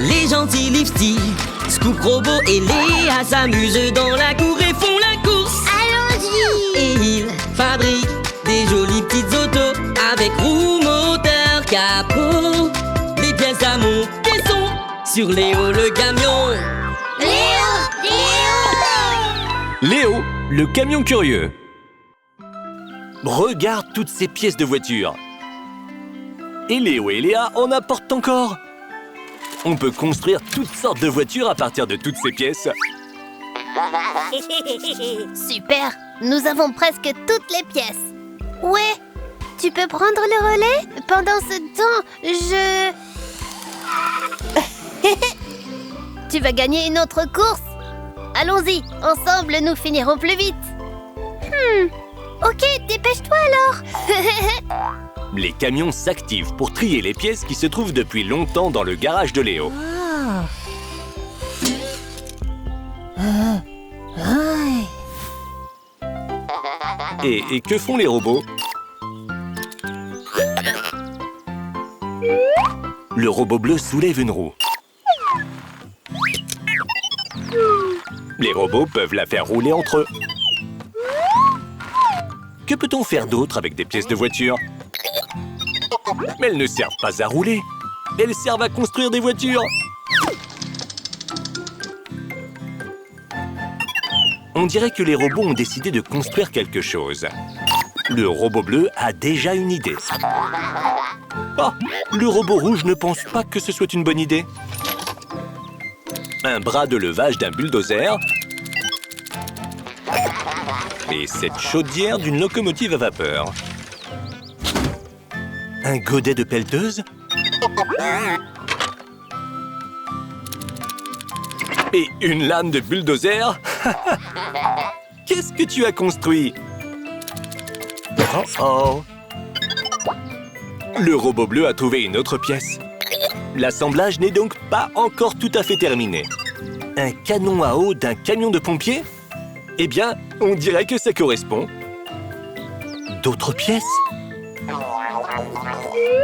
Les gentils Lifty, Scoop, Robo et Léa s'amusent dans la cour et font la course. Allons-y! Et ils fabriquent des jolies petites autos avec roues, moteur, capot. Les pièces à mon caisson sur Léo le camion. Léo! Léo, le camion curieux. Regarde toutes ces pièces de voiture. Et Léo et Léa en apportent encore. On peut construire toutes sortes de voitures à partir de toutes ces pièces. Super! Nous avons presque toutes les pièces. Ouais, tu peux prendre le relais? Pendant ce temps, Tu vas gagner une autre course? Allons-y, ensemble nous finirons plus vite. Ok, dépêche-toi alors. Les camions s'activent pour trier les pièces qui se trouvent depuis longtemps dans le garage de Léo. Et que font les robots? Le robot bleu soulève une roue. Les robots peuvent la faire rouler entre eux. Que peut-on faire d'autre avec des pièces de voiture? Mais elles ne servent pas à rouler. Elles servent à construire des voitures. On dirait que les robots ont décidé de construire quelque chose. Le robot bleu a déjà une idée. Ah, le robot rouge ne pense pas que ce soit une bonne idée. Un bras de levage d'un bulldozer et cette chaudière d'une locomotive à vapeur. Un godet de pelleteuse et une lame de bulldozer. Qu'est-ce que tu as construit? Oh. Le robot bleu a trouvé une autre pièce. L'assemblage n'est donc pas encore tout à fait terminé. Un canon à eau d'un camion de pompiers? Eh bien, on dirait que ça correspond. D'autres pièces?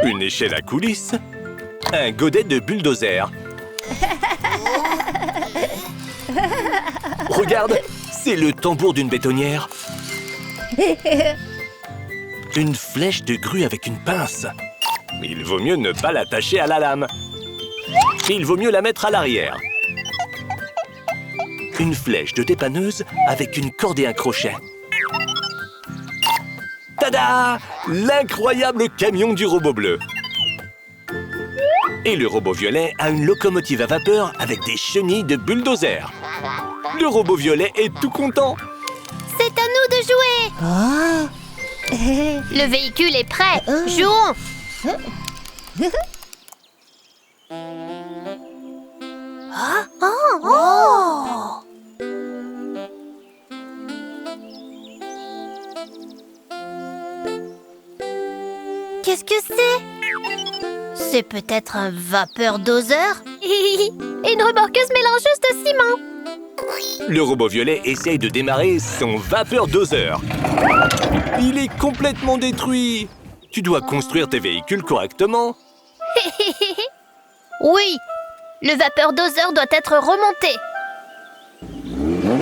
Une échelle à coulisses? Un godet de bulldozer? Regarde, c'est le tambour d'une bétonnière. Une flèche de grue avec une pince. Il vaut mieux ne pas l'attacher à la lame. Il vaut mieux la mettre à l'arrière. Une flèche de dépanneuse avec une corde et un crochet. Tada! L'incroyable camion du robot bleu. Et le robot violet a une locomotive à vapeur avec des chenilles de bulldozer. Le robot violet est tout content. C'est à nous de jouer. Le véhicule est prêt. Jouons. Qu'est-ce que c'est? C'est peut-être un vapeur doseur? Une remorqueuse mélangeuse de ciment. Le robot violet essaye de démarrer son vapeur doseur. Il est complètement détruit. Tu dois construire tes véhicules correctement. Oui, le vapeur doseur doit être remonté.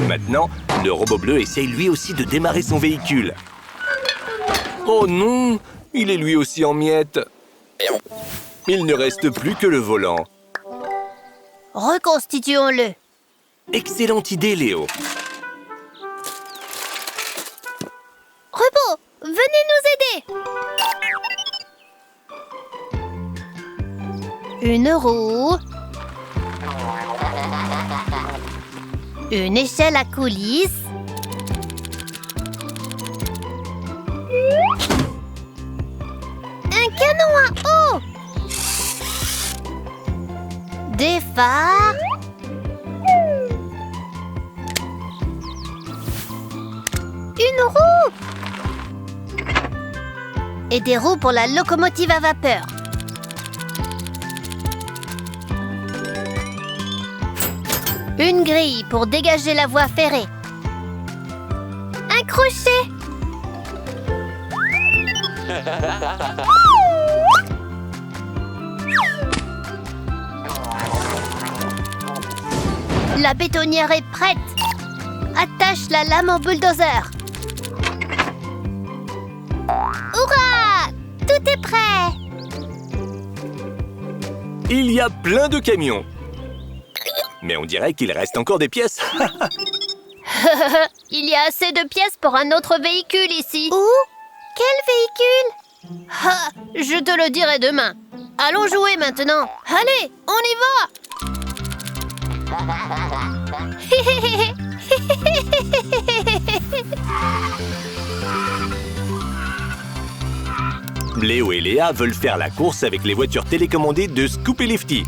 Maintenant, le robot bleu essaye lui aussi de démarrer son véhicule. Oh non, il est lui aussi en miettes. Il ne reste plus que le volant. Reconstituons-le. Excellente idée, Léo. Robot, venez nous aider. Une roue. Une échelle à coulisses. Un canon à eau. Des phares. Une roue. Et des roues pour la locomotive à vapeur. Une grille pour dégager la voie ferrée. Un crochet. La bétonnière est prête. Attache la lame au bulldozer. Hurrah! Tout est prêt. Il y a plein de camions. Mais on dirait qu'il reste encore des pièces. Il y a assez de pièces pour un autre véhicule ici. Où? Quel véhicule? Ah, je te le dirai demain. Allons jouer maintenant. Allez, on y va. Léo et Léa veulent faire la course avec les voitures télécommandées de Scoop et Lifty.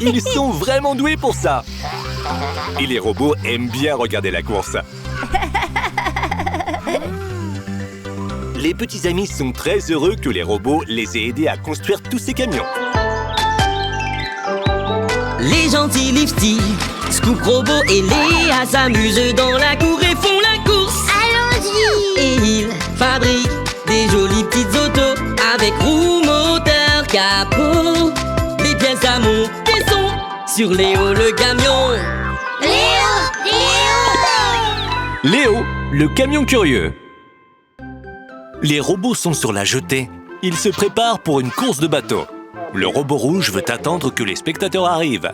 Ils sont vraiment doués pour ça. Et les robots aiment bien regarder la course. Les petits amis sont très heureux que les robots les aient aidés à construire tous ces camions. Les gentils Lifty, Scoop Robot et Léa s'amusent dans la cour et font la course. Allons-y. Et ils fabriquent des jolies petites autos avec roues, moteur, capot. Des pièces à monter sont sur Léo le camion. Léo, le camion curieux. Les robots sont sur la jetée. Ils se préparent pour une course de bateau. Le robot rouge veut attendre que les spectateurs arrivent.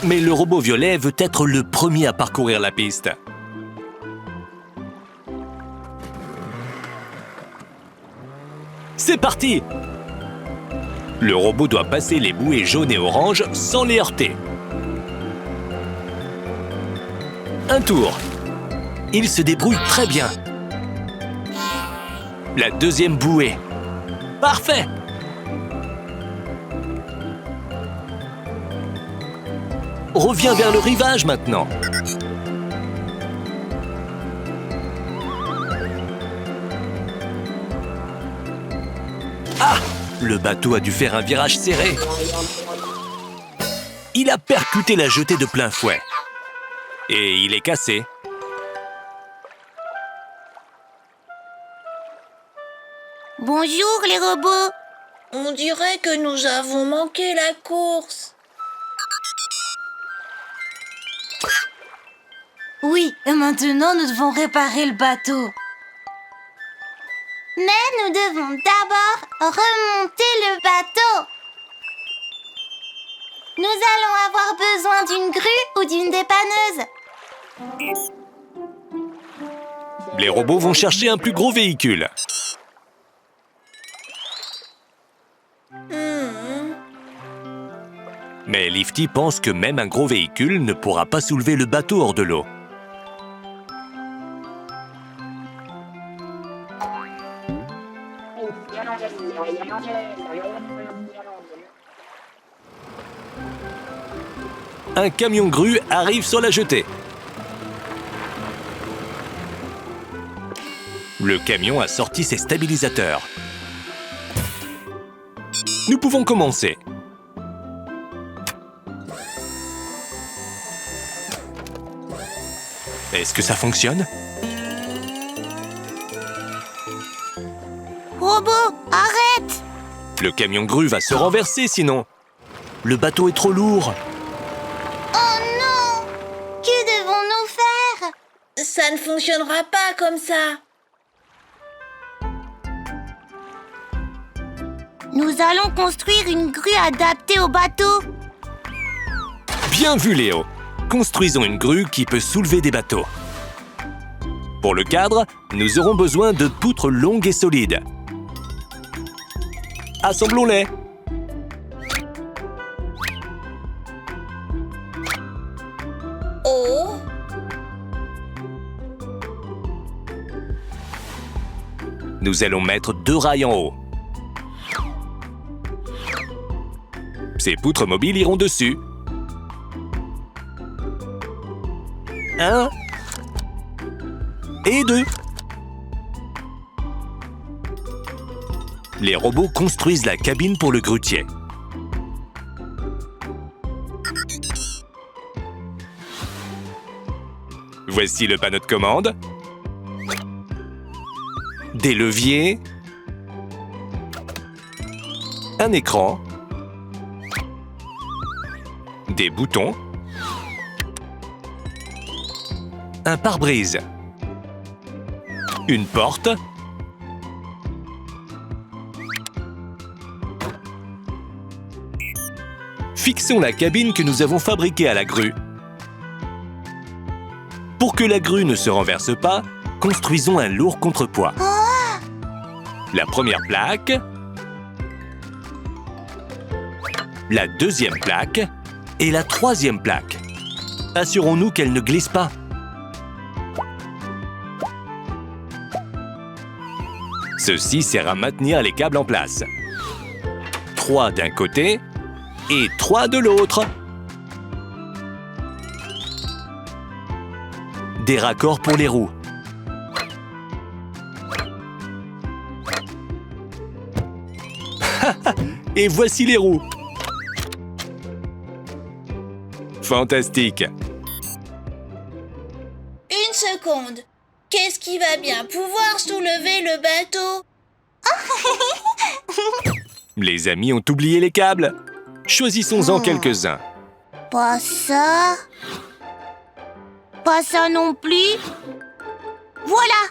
Mais le robot violet veut être le premier à parcourir la piste. C'est parti! Le robot doit passer les bouées jaunes et oranges sans les heurter. Un tour. Il se débrouille très bien. La deuxième bouée. Parfait! Reviens vers le rivage maintenant. Ah! Le bateau a dû faire un virage serré. Il a percuté la jetée de plein fouet. Et il est cassé. Bonjour les robots. On dirait que nous avons manqué la course. Oui, et maintenant nous devons réparer le bateau. Mais nous devons d'abord remonter le bateau. Nous allons avoir besoin d'une grue ou d'une dépanneuse. Les robots vont chercher un plus gros véhicule. Mais Lifty pense que même un gros véhicule ne pourra pas soulever le bateau hors de l'eau. Un camion grue arrive sur la jetée. Le camion a sorti ses stabilisateurs. Nous pouvons commencer. Est-ce que ça fonctionne? Robot, arrête! Le camion grue va se renverser sinon. Le bateau est trop lourd. Oh non! Que devons-nous faire? Ça ne fonctionnera pas comme ça. Nous allons construire une grue adaptée au bateau. Bien vu, Léo. Construisons une grue qui peut soulever des bateaux. Pour le cadre, nous aurons besoin de poutres longues et solides. Assemblons-les. Oh, Nous allons mettre 2 rails en haut. Ces poutres mobiles iront dessus. 1 et 2. Les robots construisent la cabine pour le grutier. Voici le panneau de commande. Des leviers. Un écran. des boutons, un pare-brise, une porte, fixons la cabine que nous avons fabriquée à la grue. Pour que la grue ne se renverse pas, construisons un lourd contrepoids. La première plaque, la deuxième plaque et la troisième plaque. Assurons-nous qu'elle ne glisse pas. Ceci sert à maintenir les câbles en place. 3 d'un côté et 3 de l'autre. Des raccords pour les roues. Et voici les roues. Fantastique. Une seconde. Qu'est-ce qui va bien pouvoir soulever le bateau? Les amis ont oublié les câbles. Choisissons-en quelques-uns. Pas ça. Pas ça non plus. Voilà.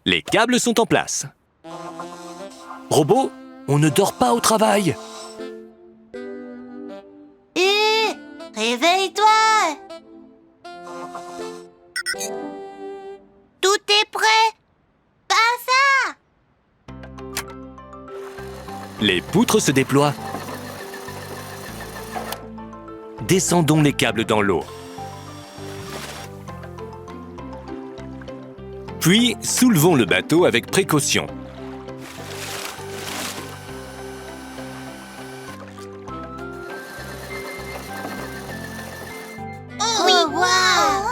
Les câbles sont en place. Robot, on ne dort pas au travail. Hé, réveille-toi. Tout est prêt. Pas ça. Les poutres se déploient. Descendons les câbles dans l'eau. Puis, soulevons le bateau avec précaution. Oui, waouh.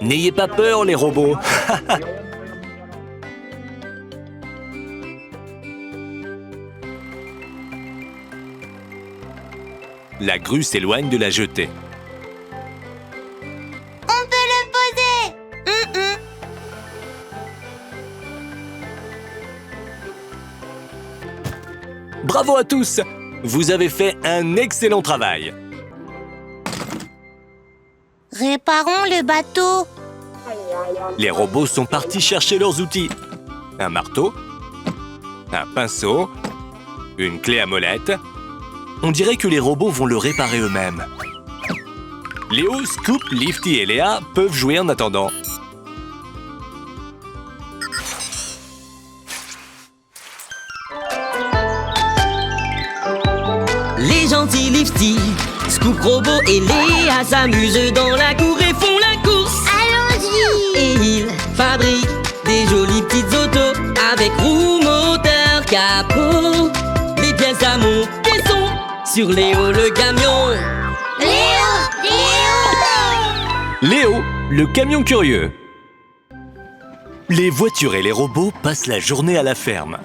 N'ayez pas peur, les robots. La grue s'éloigne de la jetée. On peut le poser. Bravo à tous! Vous avez fait un excellent travail. Réparons le bateau. Les robots sont partis chercher leurs outils. Un marteau, un pinceau, une clé à molette. On dirait que les robots vont le réparer eux-mêmes. Léo, Scoop, Lifty et Léa peuvent jouer en attendant. Les gentils Lifty, Scoop, Robot et Léa s'amusent dans la cour et font la course. Allons-y. Et ils fabriquent des jolies petites autos avec roues, moteur, capot. Les pièces à monter sont sur Léo le camion. Léo, le camion curieux. Les voitures et les robots passent la journée à la ferme.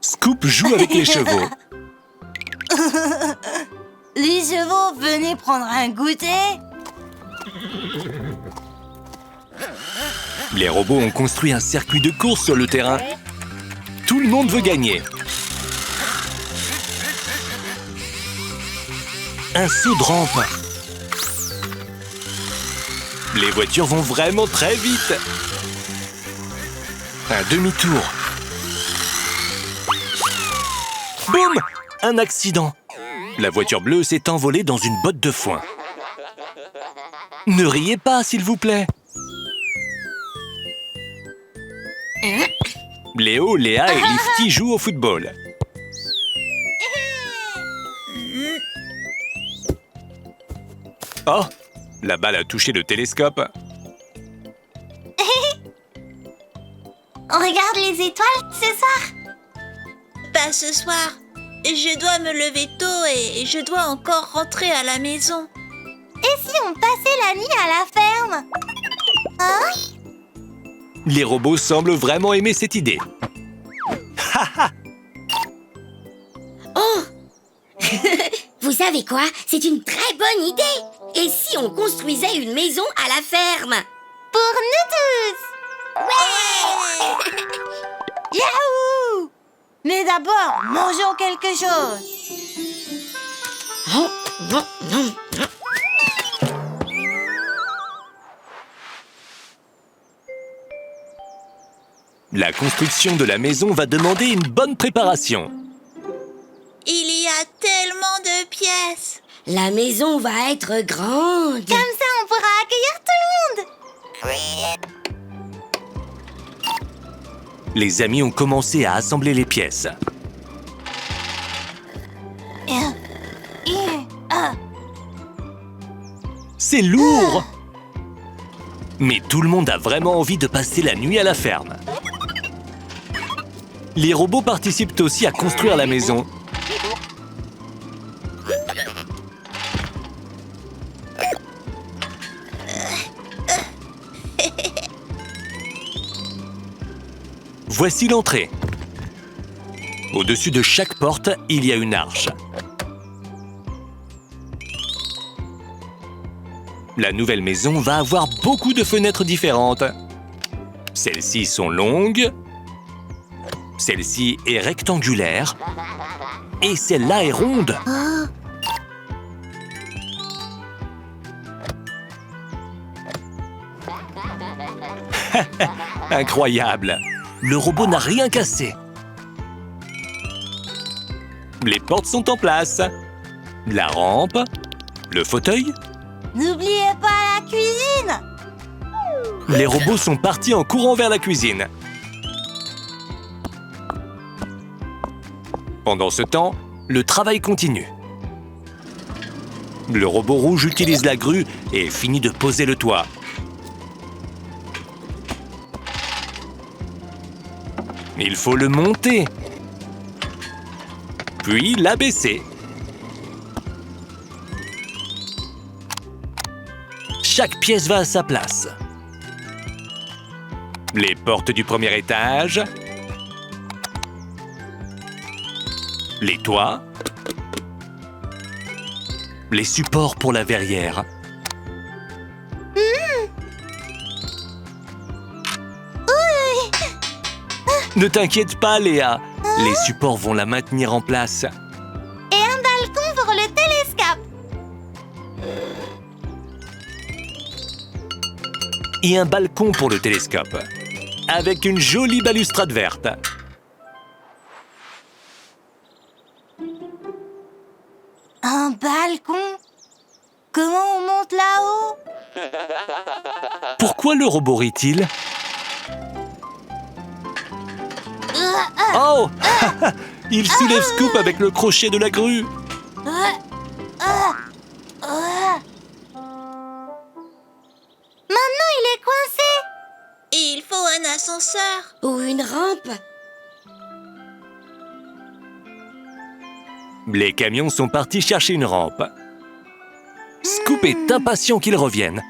Scoop joue avec les chevaux. Les chevaux, venez prendre un goûter. Les robots ont construit un circuit de course sur le terrain. Tout le monde veut gagner. Un saut de rampe. Les voitures vont vraiment très vite. Un demi-tour. Boum! Un accident. La voiture bleue s'est envolée dans une botte de foin. Ne riez pas, s'il vous plaît. Léo, Léa et Lifty jouent au football. Oh! La balle a touché le télescope. On regarde les étoiles ce soir. Pas ce soir. Je dois me lever tôt et je dois encore rentrer à la maison. Et si on passait la nuit à la ferme? Hein? Les robots semblent vraiment aimer cette idée. Oh! Vous Vous savez quoi? C'est une très bonne idée. Et si on construisait une maison à la ferme? Pour nous tous! Yahoo! Mais d'abord, mangeons quelque chose. La construction de la maison va demander une bonne préparation. Il y a tellement de pièces. La maison va être grande. Comme ça, on pourra accueillir tout le monde! Les amis ont commencé à assembler les pièces. C'est lourd! Mais tout le monde a vraiment envie de passer la nuit à la ferme. Les robots participent aussi à construire la maison. Voici l'entrée. Au-dessus de chaque porte, il y a une arche. La nouvelle maison va avoir beaucoup de fenêtres différentes. Celles-ci sont longues, celle-ci est rectangulaire et celle-là est ronde. Incroyable! Le robot n'a rien cassé. Les portes sont en place. La rampe, le fauteuil. N'oubliez pas la cuisine. Les robots sont partis en courant vers la cuisine. Pendant ce temps, le travail continue. Le robot rouge utilise la grue et finit de poser le toit. Il faut le monter, puis l'abaisser. Chaque pièce va à sa place. Les portes du premier étage, les toits, les supports pour la verrière. Ne t'inquiète pas, Léa. Les supports vont la maintenir en place. Et un balcon pour le télescope! Et un balcon pour le télescope. Avec une jolie balustrade verte. Un balcon? Comment on monte là-haut? Pourquoi le robot rit-il? Oh! Il soulève Scoop avec le crochet de la grue. Maintenant, il est coincé! Il faut un ascenseur. Ou une rampe. Les camions sont partis chercher une rampe. Scoop est impatient qu'ils reviennent.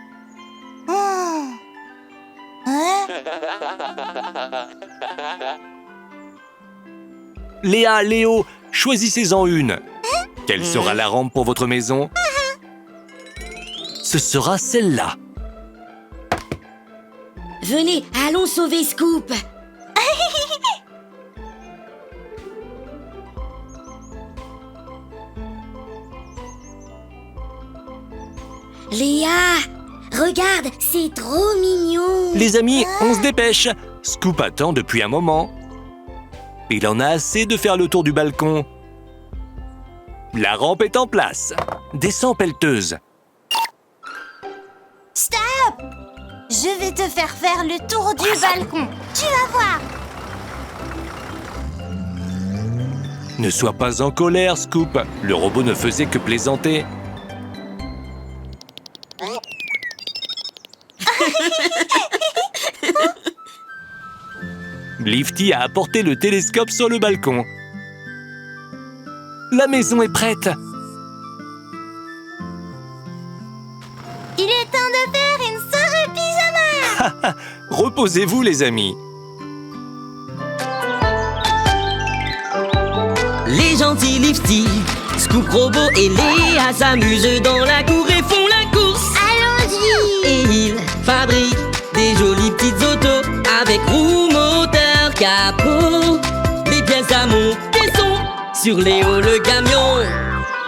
Léa, Léo, choisissez-en une. Quelle sera la rampe pour votre maison? Ce sera celle-là. Venez, allons sauver Scoop. Léa, regarde, c'est trop mignon. Les amis, on se dépêche. Scoop attend depuis un moment. Il en a assez de faire le tour du balcon. La rampe est en place. Descends, pelleteuse. Stop! Je vais te faire faire le tour du balcon. Tu vas voir. Ne sois pas en colère, Scoop. Le robot ne faisait que plaisanter. Lifty a apporté le télescope sur le balcon. La maison est prête. Il est temps de faire une soirée pyjama! Reposez-vous, les amis. Les gentils Lifty Scoop, Robot et Léa s'amusent dans la cour et font la course. Allons-y! Et ils fabriquent des jolies petites autos avec roues, moteur, capot. Les pièces à monter sont sur Léo le camion.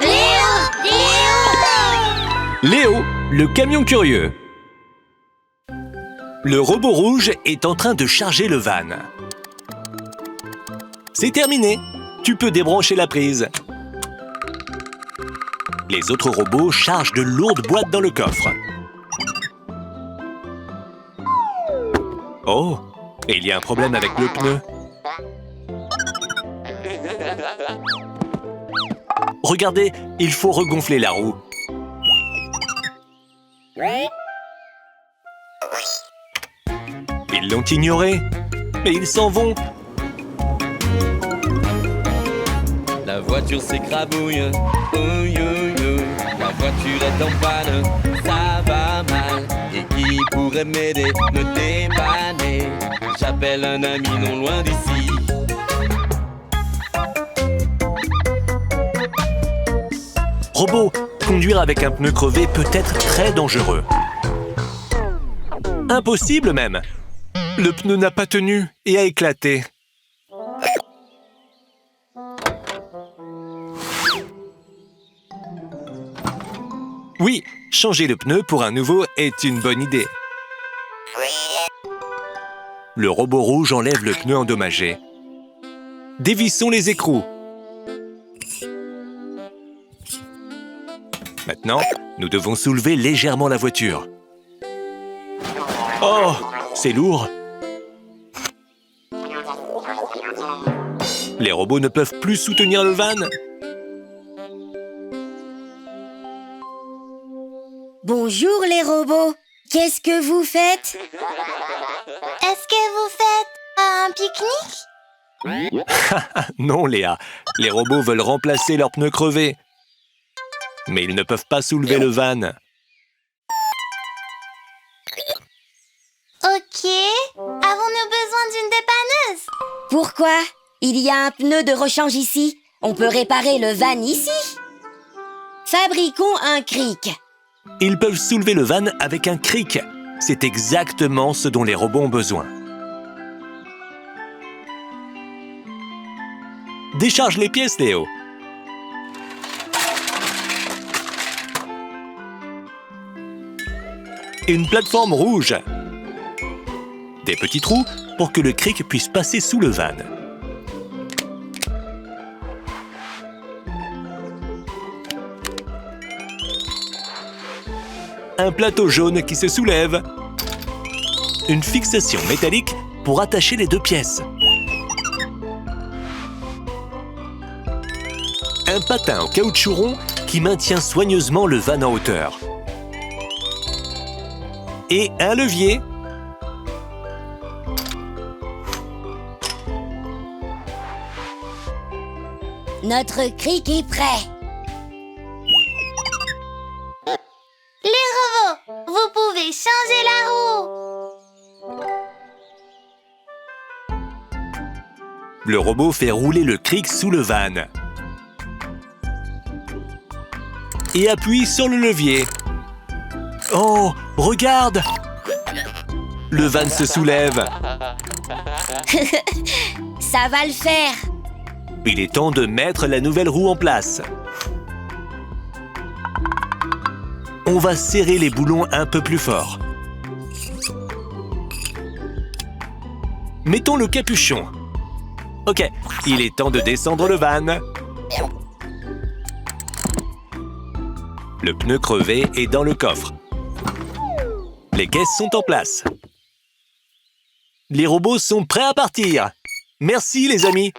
Léo! Léo! Léo, le camion curieux. Le robot rouge est en train de charger le van. C'est terminé. Tu peux débrancher la prise. Les autres robots chargent de lourdes boîtes dans le coffre. Oh, il y a un problème avec le pneu. Regardez, il faut regonfler la roue. Ils l'ont ignoré, mais ils s'en vont. La voiture s'écrabouille, ouïe, ouïe, ouïe. La voiture est en panne, ça va mal. Et qui pourrait m'aider, me dépanner? J'appelle un ami non loin d'ici. Robot, conduire avec un pneu crevé peut être très dangereux. Impossible même. Le pneu n'a pas tenu et a éclaté. Oui, changer le pneu pour un nouveau est une bonne idée. Le robot rouge enlève le pneu endommagé. Dévissons les écrous. Maintenant, nous devons soulever légèrement la voiture. Oh, c'est lourd. Les robots ne peuvent plus soutenir le van. Bonjour les robots. Qu'est-ce que vous faites? Est-ce que vous faites un pique-nique? Non, Léa. Les robots veulent remplacer leurs pneus crevés. Mais ils ne peuvent pas soulever le van. Ok. Avons-nous besoin d'une dépanneuse? Pourquoi? Il y a un pneu de rechange ici. On peut réparer le van ici. Fabriquons un cric. Ils peuvent soulever le van avec un cric. C'est exactement ce dont les robots ont besoin. Décharge les pièces, Léo. Une plateforme rouge. Des petits trous pour que le cric puisse passer sous le van. Un plateau jaune qui se soulève. Une fixation métallique pour attacher les deux pièces. Un patin en caoutchouc rond qui maintient soigneusement le van en hauteur. Et un levier. Notre cric est prêt. Les robots, vous pouvez changer la roue. Le robot fait rouler le cric sous le van. Et appuie sur le levier. Oh, regarde! Le van se soulève. Ça va le faire. Il est temps de mettre la nouvelle roue en place. On va serrer les boulons un peu plus fort. Mettons le capuchon. Ok, il est temps de descendre le van. Le pneu crevé est dans le coffre. Les caisses sont en place. Les robots sont prêts à partir. Merci les amis.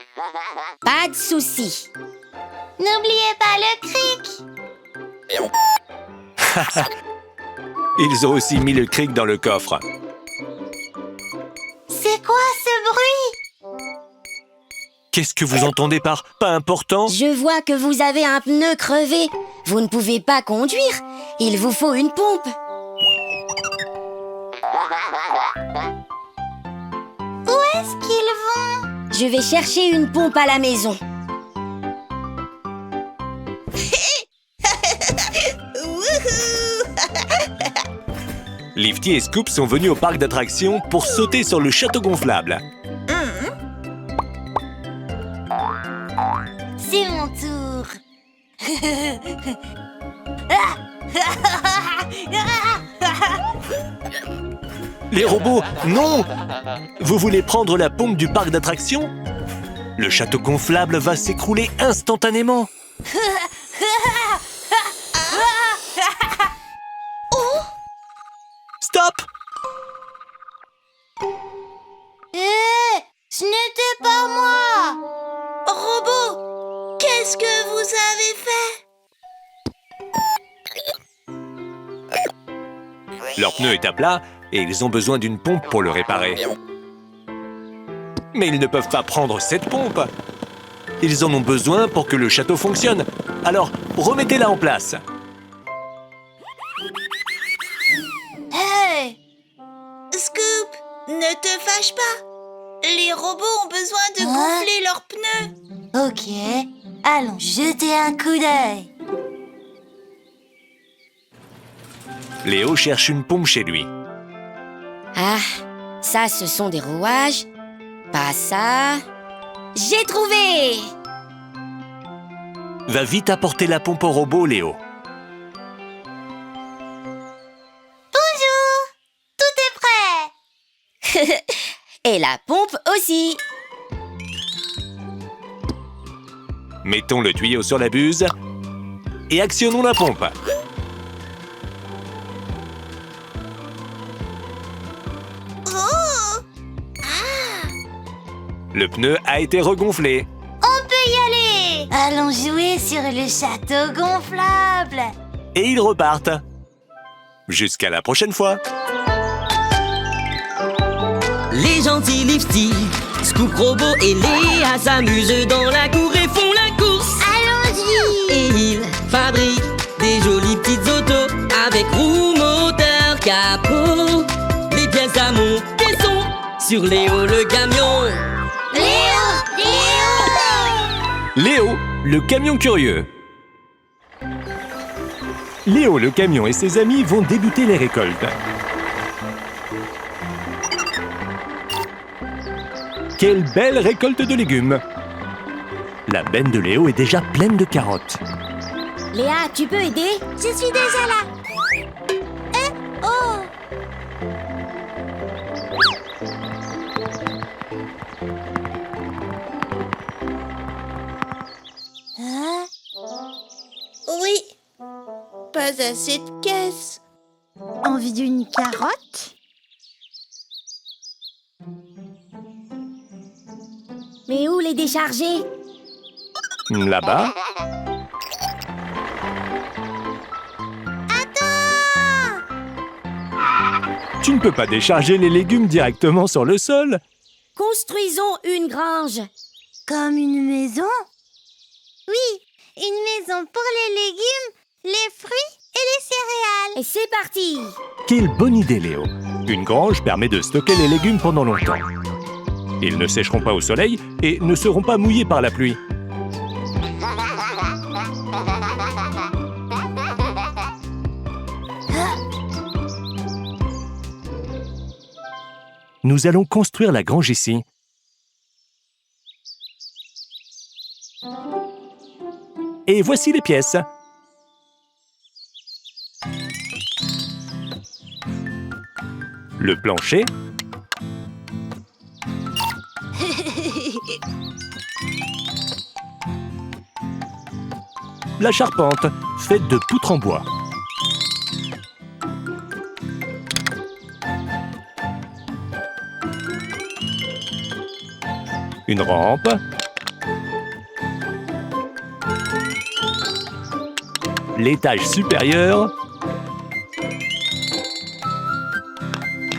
Pas de souci. N'oubliez pas le cric. Ils ont aussi mis le cric dans le coffre. C'est quoi ce bruit? Qu'est-ce que vous entendez par « pas important » ? Je vois que vous avez un pneu crevé. Vous ne pouvez pas conduire. Il vous faut une pompe. Où est-ce qu'ils vont? Je vais chercher une pompe à la maison. Lifty et Scoop sont venus au parc d'attractions pour sauter sur le château gonflable. C'est mon tour. Les robots, non! Vous voulez prendre la pompe du parc d'attractions? Le château gonflable va s'écrouler instantanément. Stop! Ce n'était pas moi. Robot, qu'est-ce que vous avez fait? Leur pneu est à plat et ils ont besoin d'une pompe pour le réparer. Mais ils ne peuvent pas prendre cette pompe. Ils en ont besoin pour que le château fonctionne. Alors, remettez-la en place. Hey! Scoop, ne te fâche pas. Les robots ont besoin de gonfler leurs pneus. Ok, allons jeter un coup d'œil. Léo cherche une pompe chez lui. Ah, ça, ce sont des rouages. Pas ça. J'ai trouvé! Va vite apporter la pompe au robot, Léo. Bonjour! Tout est prêt! Et la pompe aussi. Mettons le tuyau sur la buse et actionnons la pompe. Oh! Le pneu a été regonflé. On peut y aller! Allons jouer sur le château gonflable. Et ils repartent. Jusqu'à la prochaine fois. Les gentils Lifty, Scoop, Robot et Léa s'amusent dans la cour et font la course. Allons-y! Et ils fabriquent des jolies petites autos avec roues, moteur, capot. Les pièces à monter sont sur Léo le camion. Léo! Léo, le camion curieux. Léo, le camion et ses amis vont débuter les récoltes. Quelle belle récolte de légumes! La benne de Léo est déjà pleine de carottes. Léa, tu peux aider? Je suis déjà là. Oh! Hein? Oui, pas assez de caisses. Envie d'une carotte? Mais où les décharger? Là-bas, tu ne peux pas décharger les légumes directement sur le sol. Construisons une grange. Comme une maison? Oui, une maison pour les légumes, les fruits et les céréales. Et c'est parti! Quelle bonne idée, Léo! Une grange permet de stocker les légumes pendant longtemps. Ils ne sécheront pas au soleil et ne seront pas mouillés par la pluie. Nous allons construire la grange ici. Et voici les pièces. Le plancher. La charpente, faite de poutres en bois. Une rampe. L'étage supérieur.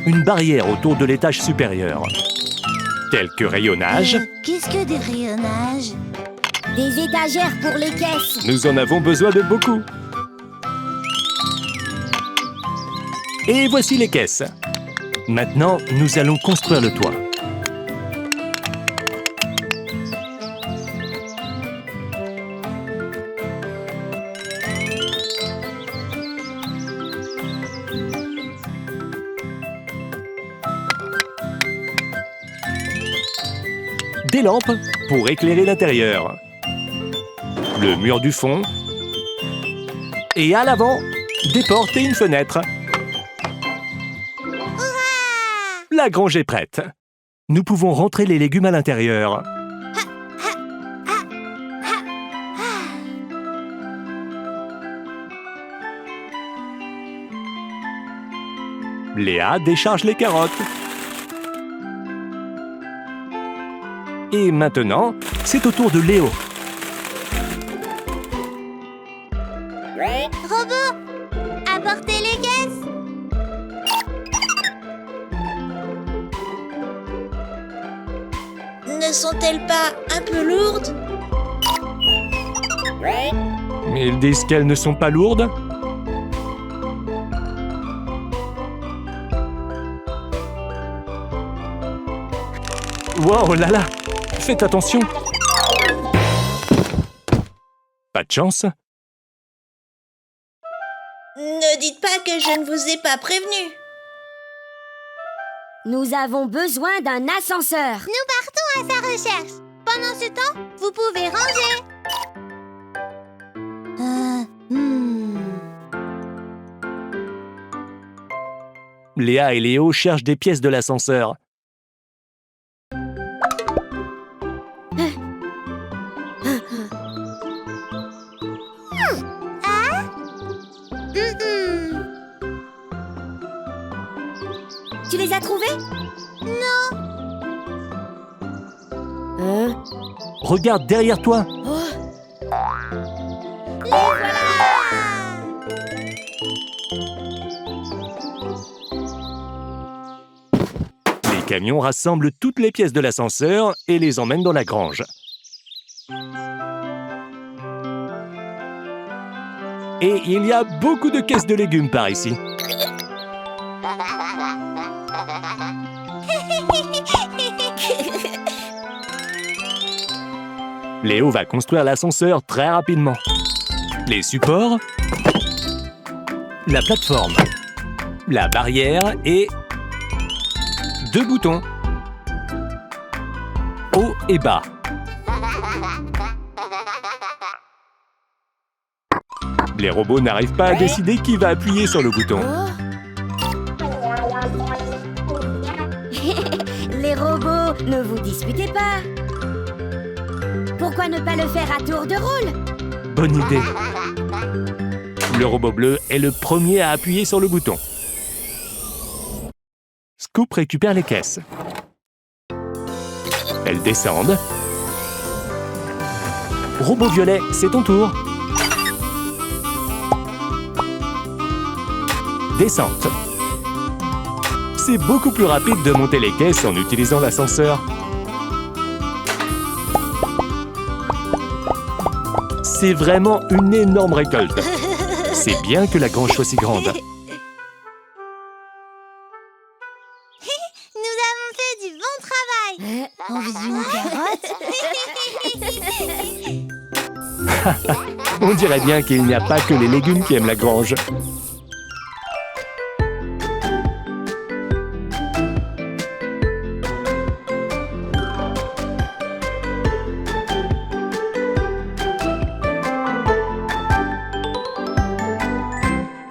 Une barrière autour de l'étage supérieur. Tel que rayonnage. Qu'est-ce que des rayonnages? Des étagères pour les caisses. Nous en avons besoin de beaucoup. Et voici les caisses. Maintenant, nous allons construire le toit. lampes pour éclairer l'intérieur. Le mur du fond. Et à l'avant, des portes et une fenêtre. La grange est prête. Nous pouvons rentrer les légumes à l'intérieur. Léa décharge les carottes. Et maintenant, c'est au tour de Léo. Robot, apportez les caisses. Ne sont-elles pas un peu lourdes? Ils disent qu'elles ne sont pas lourdes. Wow, là là! Faites attention! Pas de chance? Ne dites pas que je ne vous ai pas prévenu. Nous avons besoin d'un ascenseur. Nous partons à sa recherche. Pendant ce temps, vous pouvez ranger. Léa et Léo cherchent des pièces de l'ascenseur. Tu les as trouvés? Non. Regarde derrière toi. Les voilà. Les camions rassemblent toutes les pièces de l'ascenseur et les emmènent dans la grange. Et il y a beaucoup de caisses de légumes par ici. Léo va construire l'ascenseur très rapidement. Les supports, la plateforme, la barrière et 2 boutons. Haut et bas. Les robots n'arrivent pas à décider qui va appuyer sur le bouton. Les robots, ne vous disputez pas. Pourquoi ne pas le faire à tour de rôle? Bonne idée. Le robot bleu est le premier à appuyer sur le bouton. Scoop récupère les caisses. Elles descendent. Robot violet, c'est ton tour. Descente. C'est beaucoup plus rapide de monter les caisses en utilisant l'ascenseur. C'est vraiment une énorme récolte. C'est bien que la grange soit si grande. Nous avons fait du bon travail. On veut une carotte. On dirait bien qu'il n'y a pas que les légumes qui aiment la grange.